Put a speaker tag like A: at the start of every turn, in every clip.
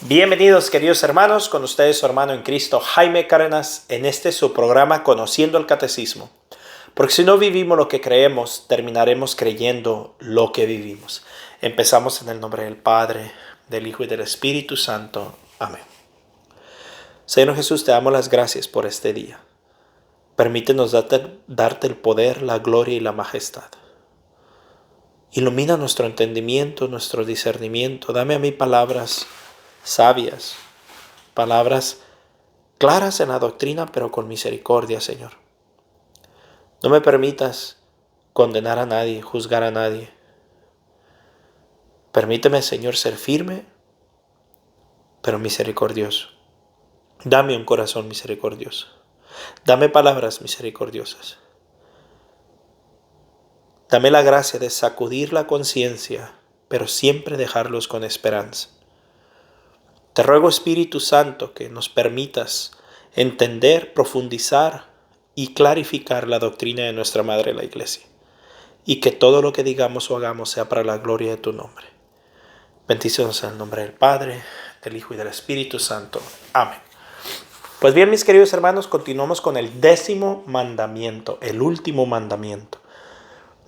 A: Bienvenidos, queridos hermanos, con ustedes su hermano en Cristo, Jaime Cárdenas, en este su programa Conociendo el Catecismo. Porque si no vivimos lo que creemos, terminaremos creyendo lo que vivimos. Empezamos en el nombre del Padre, del Hijo y del Espíritu Santo. Amén. Señor Jesús, te damos las gracias por este día. Permítenos darte el poder, la gloria y la majestad. Ilumina nuestro entendimiento, nuestro discernimiento. Dame a mí palabras sabias, palabras claras en la doctrina, pero con misericordia, Señor. No me permitas condenar a nadie, juzgar a nadie. Permíteme, Señor, ser firme, pero misericordioso. Dame un corazón misericordioso. Dame palabras misericordiosas. Dame la gracia de sacudir la conciencia, pero siempre dejarlos con esperanza. Te ruego, Espíritu Santo, que nos permitas entender, profundizar y clarificar la doctrina de nuestra Madre la Iglesia, y que todo lo que digamos o hagamos sea para la gloria de tu nombre. Bendícenos en el nombre del Padre, del Hijo y del Espíritu Santo. Amén. Pues bien, mis queridos hermanos, continuamos con el 10º mandamiento, el último mandamiento.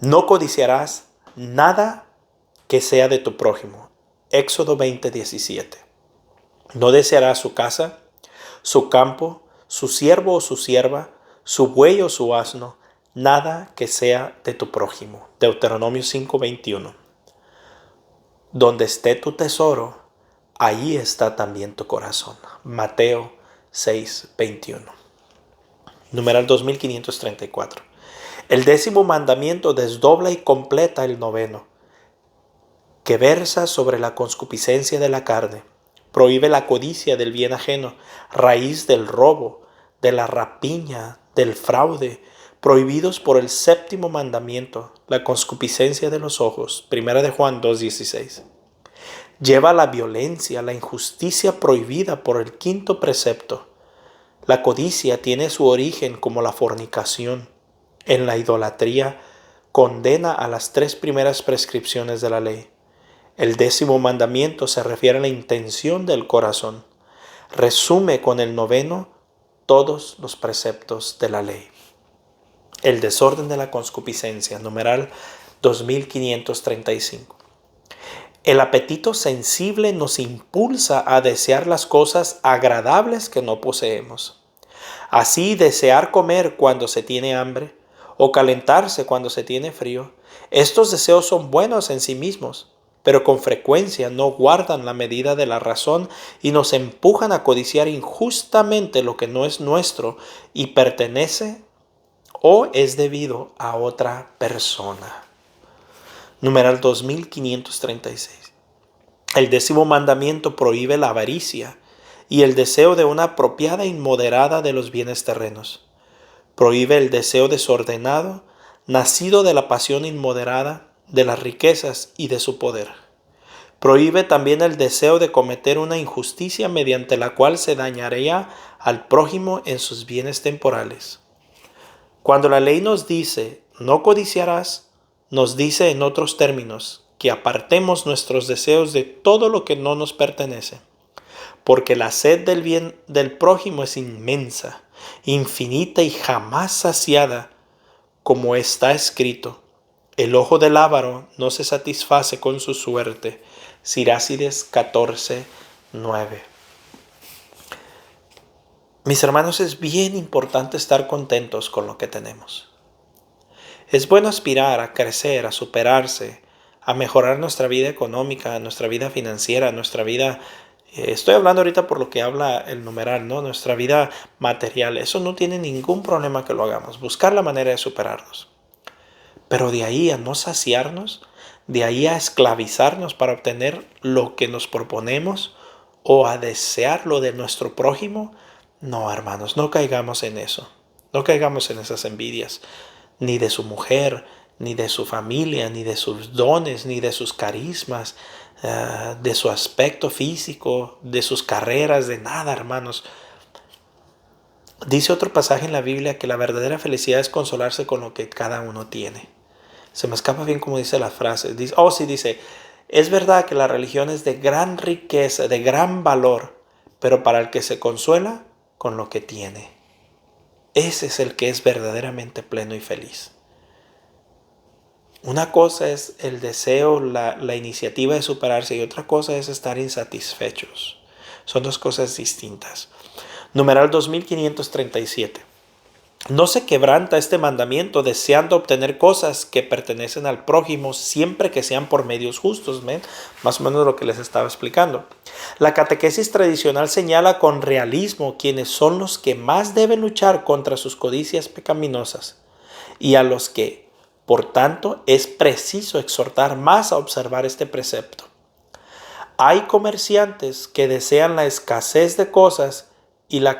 A: No codiciarás nada que sea de tu prójimo. Éxodo 20:17. No desearás su casa, su campo, su siervo o su sierva, su buey o su asno, nada que sea de tu prójimo. Deuteronomio 5:21. Donde esté tu tesoro, ahí está también tu corazón. Mateo 6:21. Numeral 2534. El 10º mandamiento desdobla y completa el 9º, que versa sobre la concupiscencia de la carne. Prohíbe la codicia del bien ajeno, raíz del robo, de la rapiña, del fraude, prohibidos por el 7º mandamiento, la concupiscencia de los ojos. 1 de Juan 2:16. Lleva la violencia, la injusticia prohibida por el 5º precepto. La codicia tiene su origen como la fornicación. En la idolatría condena a las 3 primeras prescripciones de la ley. El 10º mandamiento se refiere a la intención del corazón. Resume con el 9º todos los preceptos de la ley. El desorden de la concupiscencia, numeral 2535. El apetito sensible nos impulsa a desear las cosas agradables que no poseemos. Así, desear comer cuando se tiene hambre o calentarse cuando se tiene frío, estos deseos son buenos en sí mismos, pero con frecuencia no guardan la medida de la razón y nos empujan a codiciar injustamente lo que no es nuestro y pertenece o es debido a otra persona. Numeral 2536. El 10º mandamiento prohíbe la avaricia y el deseo de una apropiada inmoderada de los bienes terrenos. Prohíbe el deseo desordenado, nacido de la pasión inmoderada, de las riquezas y de su poder. Prohíbe también el deseo de cometer una injusticia mediante la cual se dañaría al prójimo en sus bienes temporales. Cuando la ley nos dice, no codiciarás, nos dice en otros términos que apartemos nuestros deseos de todo lo que no nos pertenece, porque la sed del bien del prójimo es inmensa, infinita y jamás saciada, como está escrito. El ojo del avaro no se satisface con su suerte. Sirácides 14:9. Mis hermanos, es bien importante estar contentos con lo que tenemos. Es bueno aspirar a crecer, a superarse, a mejorar nuestra vida económica, nuestra vida financiera, nuestra vida... Estoy hablando ahorita por lo que habla el numeral, ¿no? Nuestra vida material. Eso no tiene ningún problema que lo hagamos. Buscar la manera de superarnos. Pero de ahí a no saciarnos, de ahí a esclavizarnos para obtener lo que nos proponemos o a desear lo de nuestro prójimo, no, hermanos, no caigamos en eso. No caigamos en esas envidias, ni de su mujer, ni de su familia, ni de sus dones, ni de sus carismas, de su aspecto físico, de sus carreras, de nada, hermanos. Dice otro pasaje en la Biblia que la verdadera felicidad es consolarse con lo que cada uno tiene. Se me escapa bien cómo dice la frase. Dice, Es verdad que la religión es de gran riqueza, de gran valor, pero para el que se consuela con lo que tiene. Ese es el que es verdaderamente pleno y feliz. Una cosa es el deseo, la iniciativa de superarse y otra cosa es estar insatisfechos. Son dos cosas distintas. Numeral 2537. No se quebranta este mandamiento deseando obtener cosas que pertenecen al prójimo siempre que sean por medios justos. ¿Ven? Más o menos lo que les estaba explicando. La catequesis tradicional señala con realismo quiénes son los que más deben luchar contra sus codicias pecaminosas y a los que, por tanto, es preciso exhortar más a observar este precepto. Hay comerciantes que desean la escasez de cosas y la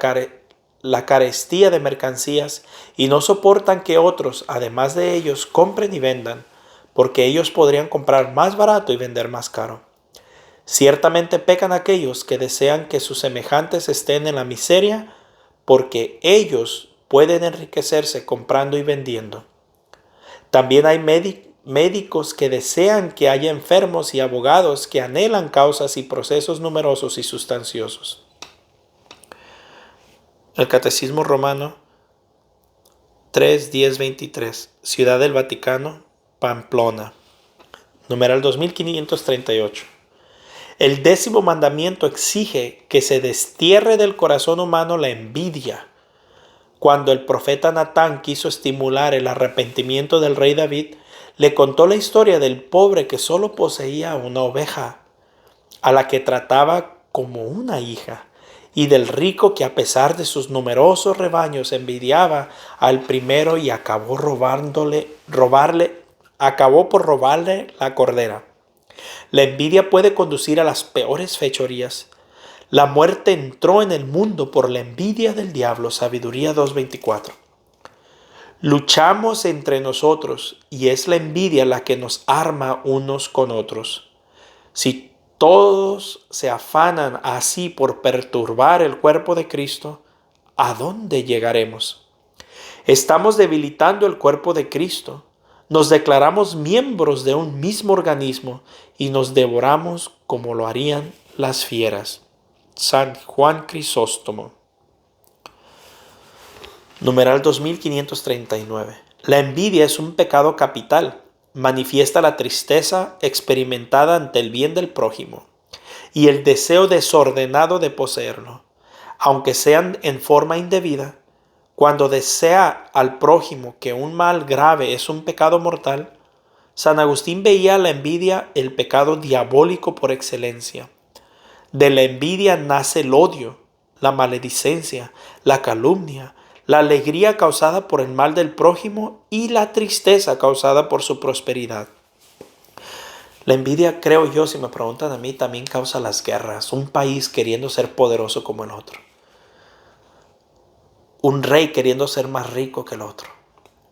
A: carestía de mercancías y no soportan que otros, además de ellos, compren y vendan, porque ellos podrían comprar más barato y vender más caro. Ciertamente pecan aquellos que desean que sus semejantes estén en la miseria, porque ellos pueden enriquecerse comprando y vendiendo. También hay médicos que desean que haya enfermos y abogados que anhelan causas y procesos numerosos y sustanciosos. El Catecismo Romano 3.10.23, Ciudad del Vaticano, Pamplona, numeral 2538. El 10º mandamiento exige que se destierre del corazón humano la envidia. Cuando el profeta Natán quiso estimular el arrepentimiento del rey David, le contó la historia del pobre que solo poseía una oveja, a la que trataba como una hija, y del rico que a pesar de sus numerosos rebaños envidiaba al primero y acabó por robarle la cordera. La envidia puede conducir a las peores fechorías. La muerte entró en el mundo por la envidia del diablo. Sabiduría 2.24. Luchamos entre nosotros y es la envidia la que nos arma unos con otros. Si todos se afanan así por perturbar el cuerpo de Cristo, ¿a dónde llegaremos? Estamos debilitando el cuerpo de Cristo. Nos declaramos miembros de un mismo organismo y nos devoramos como lo harían las fieras. San Juan Crisóstomo. Numeral 2539. La envidia es un pecado capital. Manifiesta la tristeza experimentada ante el bien del prójimo y el deseo desordenado de poseerlo, aunque sean en forma indebida. Cuando desea al prójimo que un mal grave es un pecado mortal, San Agustín veía la envidia el pecado diabólico por excelencia. De la envidia nace el odio, la maledicencia, la calumnia, la alegría causada por el mal del prójimo y la tristeza causada por su prosperidad. La envidia, creo yo, si me preguntan a mí, también causa las guerras. Un país queriendo ser poderoso como el otro. Un rey queriendo ser más rico que el otro.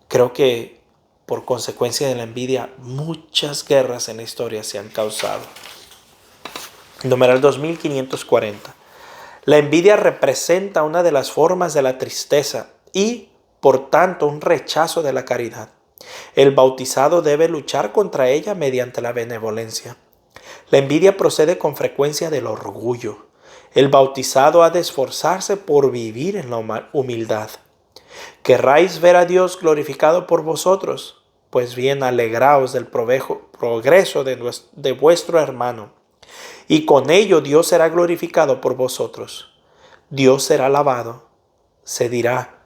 A: Creo que por consecuencia de la envidia, muchas guerras en la historia se han causado. Numeral 2540. La envidia representa una de las formas de la tristeza y, por tanto, un rechazo de la caridad. El bautizado debe luchar contra ella mediante la benevolencia. La envidia procede con frecuencia del orgullo. El bautizado ha de esforzarse por vivir en la humildad. ¿Querráis ver a Dios glorificado por vosotros? Pues bien, alegraos del progreso de vuestro hermano. Y con ello Dios será glorificado por vosotros. Dios será alabado. Se dirá,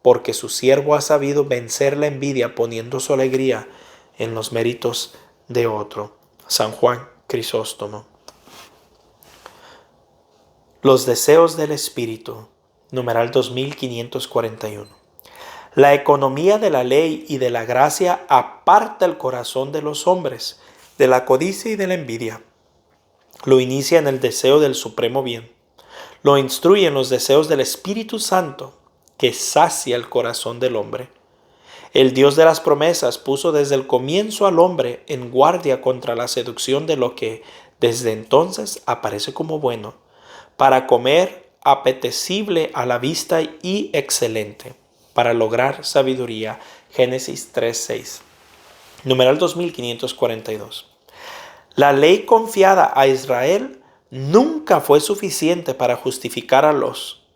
A: porque su siervo ha sabido vencer la envidia poniendo su alegría en los méritos de otro. San Juan Crisóstomo. Los deseos del Espíritu. Numeral 2541. La economía de la ley y de la gracia aparta el corazón de los hombres de la codicia y de la envidia. Lo inicia en el deseo del supremo bien. Lo instruye en los deseos del Espíritu Santo, que sacia el corazón del hombre. El Dios de las promesas puso desde el comienzo al hombre en guardia contra la seducción de lo que desde entonces aparece como bueno, para comer apetecible a la vista y excelente, para lograr sabiduría. Génesis 3:6. Numeral 2542. La ley confiada a Israel nunca fue suficiente para justificar a los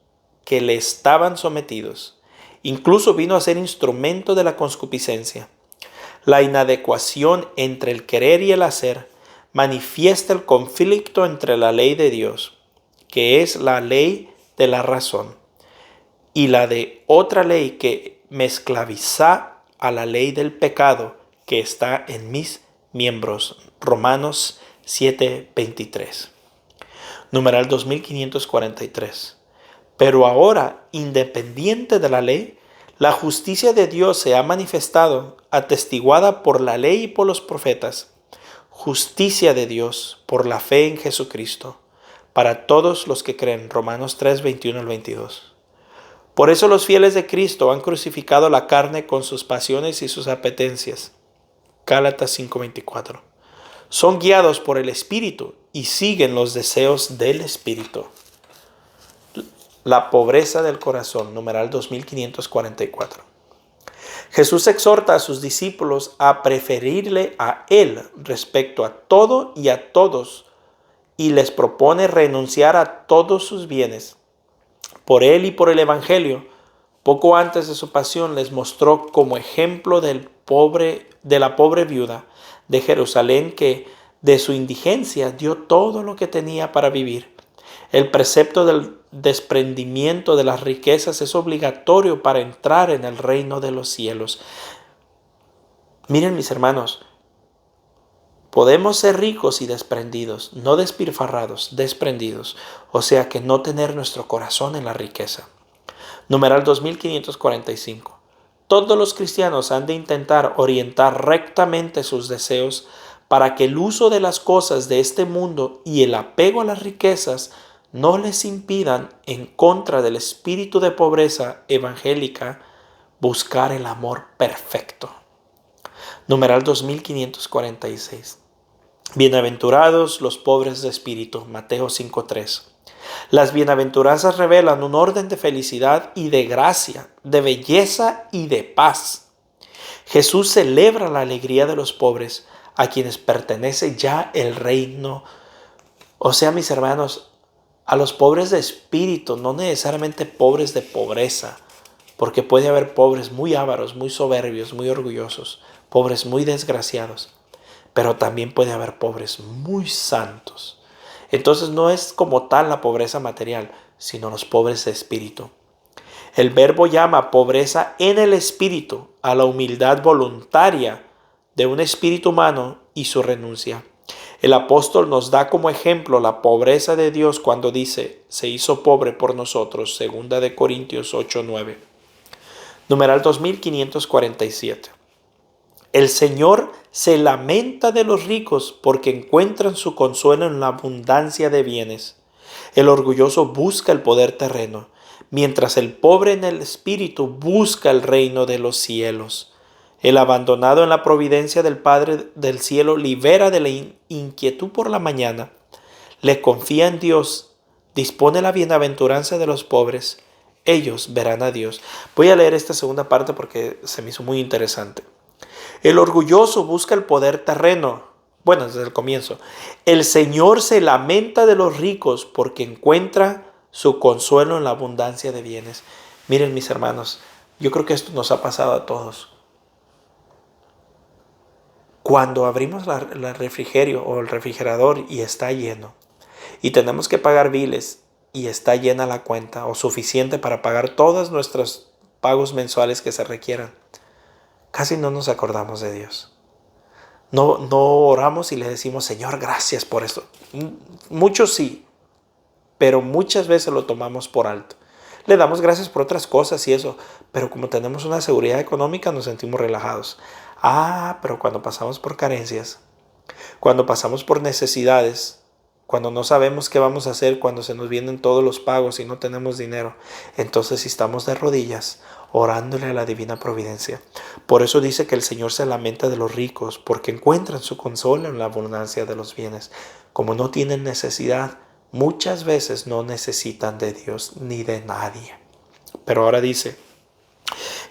A: que le estaban sometidos. Incluso vino a ser instrumento de la concupiscencia. La inadecuación entre el querer y el hacer manifiesta el conflicto entre la ley de Dios, que es la ley de la razón, y la de otra ley que me esclaviza a la ley del pecado que está en mis miembros. Romanos 7:23. Numeral 2543. Pero ahora, independiente de la ley, la justicia de Dios se ha manifestado, atestiguada por la ley y por los profetas. Justicia de Dios por la fe en Jesucristo, para todos los que creen. Romanos 3:21-22. Por eso los fieles de Cristo han crucificado la carne con sus pasiones y sus apetencias. Gálatas 5:24. Son guiados por el Espíritu y siguen los deseos del Espíritu. La pobreza del corazón, numeral 2544. Jesús exhorta a sus discípulos a preferirle a Él respecto a todo y a todos, y les propone renunciar a todos sus bienes. Por Él y por el Evangelio, poco antes de su pasión les mostró como ejemplo de la pobre viuda de Jerusalén que de su indigencia dio todo lo que tenía para vivir. El precepto del desprendimiento de las riquezas es obligatorio para entrar en el reino de los cielos. Miren, mis hermanos, podemos ser ricos y desprendidos, no despilfarrados, desprendidos, o sea que no tener nuestro corazón en la riqueza. Numeral 2545. Todos los cristianos han de intentar orientar rectamente sus deseos para que el uso de las cosas de este mundo y el apego a las riquezas no les impidan, en contra del espíritu de pobreza evangélica, buscar el amor perfecto. Numeral 2546. Bienaventurados los pobres de espíritu. Mateo 5:3. Las bienaventuranzas revelan un orden de felicidad y de gracia, de belleza y de paz. Jesús celebra la alegría de los pobres, a quienes pertenece ya el reino. O sea, mis hermanos, a los pobres de espíritu, no necesariamente pobres de pobreza, porque puede haber pobres muy ávaros, muy soberbios, muy orgullosos, pobres muy desgraciados, pero también puede haber pobres muy santos. Entonces no es como tal la pobreza material, sino los pobres de espíritu. El verbo llama pobreza en el espíritu a la humildad voluntaria de un espíritu humano y su renuncia. El apóstol nos da como ejemplo la pobreza de Dios cuando dice, se hizo pobre por nosotros, 2 Corintios 8:9. Numeral 2547. El Señor se lamenta de los ricos porque encuentran su consuelo en la abundancia de bienes. El orgulloso busca el poder terreno, mientras el pobre en el espíritu busca el reino de los cielos. El abandonado en la providencia del Padre del cielo libera de la inquietud por la mañana, le confía en Dios, dispone la bienaventuranza de los pobres. Ellos verán a Dios. Voy a leer esta segunda parte porque se me hizo muy interesante. El orgulloso busca el poder terreno. Bueno, desde el comienzo. El Señor se lamenta de los ricos porque encuentra su consuelo en la abundancia de bienes. Miren, mis hermanos, yo creo que esto nos ha pasado a todos. Cuando abrimos el refrigerio o el refrigerador y está lleno y tenemos que pagar biles y está llena la cuenta o suficiente para pagar todos nuestros pagos mensuales que se requieran, casi no nos acordamos de Dios. No oramos y le decimos, Señor, gracias por esto. Muchos sí, pero muchas veces lo tomamos por alto. Le damos gracias por otras cosas y eso, pero como tenemos una seguridad económica nos sentimos relajados. Pero cuando pasamos por carencias, cuando pasamos por necesidades, cuando no sabemos qué vamos a hacer, cuando se nos vienen todos los pagos y no tenemos dinero, entonces estamos de rodillas orándole a la divina providencia. Por eso dice que el Señor se lamenta de los ricos, porque encuentran su consuelo en la abundancia de los bienes. Como no tienen necesidad, muchas veces no necesitan de Dios ni de nadie. Pero ahora dice,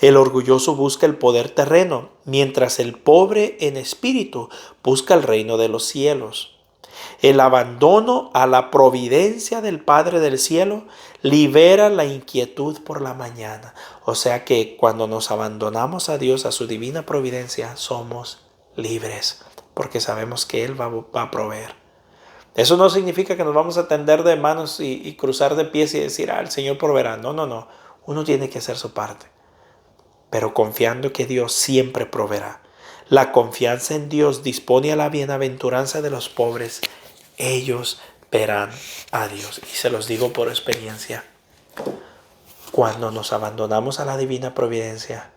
A: El orgulloso busca el poder terreno, mientras el pobre en espíritu busca el reino de los cielos. El abandono a la providencia del Padre del cielo libera la inquietud por la mañana. O sea que cuando nos abandonamos a Dios, a su divina providencia, somos libres, porque sabemos que Él va a proveer. Eso no significa que nos vamos a tender de manos y cruzar de pies y decir, el Señor proveerá. No, no, no. Uno tiene que hacer su parte, pero confiando que Dios siempre proveerá. La confianza en Dios dispone a la bienaventuranza de los pobres. Ellos verán a Dios. Y se los digo por experiencia. Cuando nos abandonamos a la divina providencia,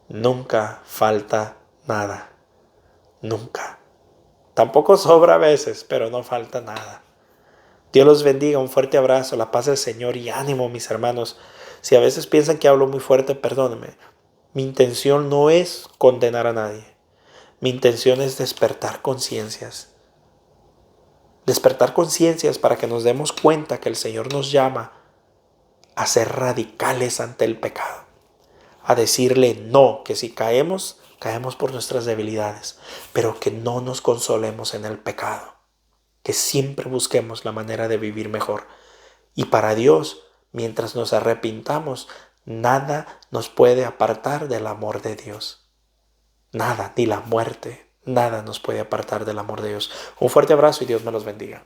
A: nunca falta nada. Nunca. Tampoco sobra a veces, pero no falta nada. Dios los bendiga, un fuerte abrazo, la paz del Señor y ánimo, mis hermanos. Si a veces piensan que hablo muy fuerte, perdónenme. Mi intención no es condenar a nadie. Mi intención es despertar conciencias. Despertar conciencias para que nos demos cuenta que el Señor nos llama a ser radicales ante el pecado. A decirle no, que si caemos, caemos por nuestras debilidades, pero que no nos consolemos en el pecado. Que siempre busquemos la manera de vivir mejor. Y para Dios, mientras nos arrepintamos, nada nos puede apartar del amor de Dios. Nada, ni la muerte, nada nos puede apartar del amor de Dios. Un fuerte abrazo y Dios me los bendiga.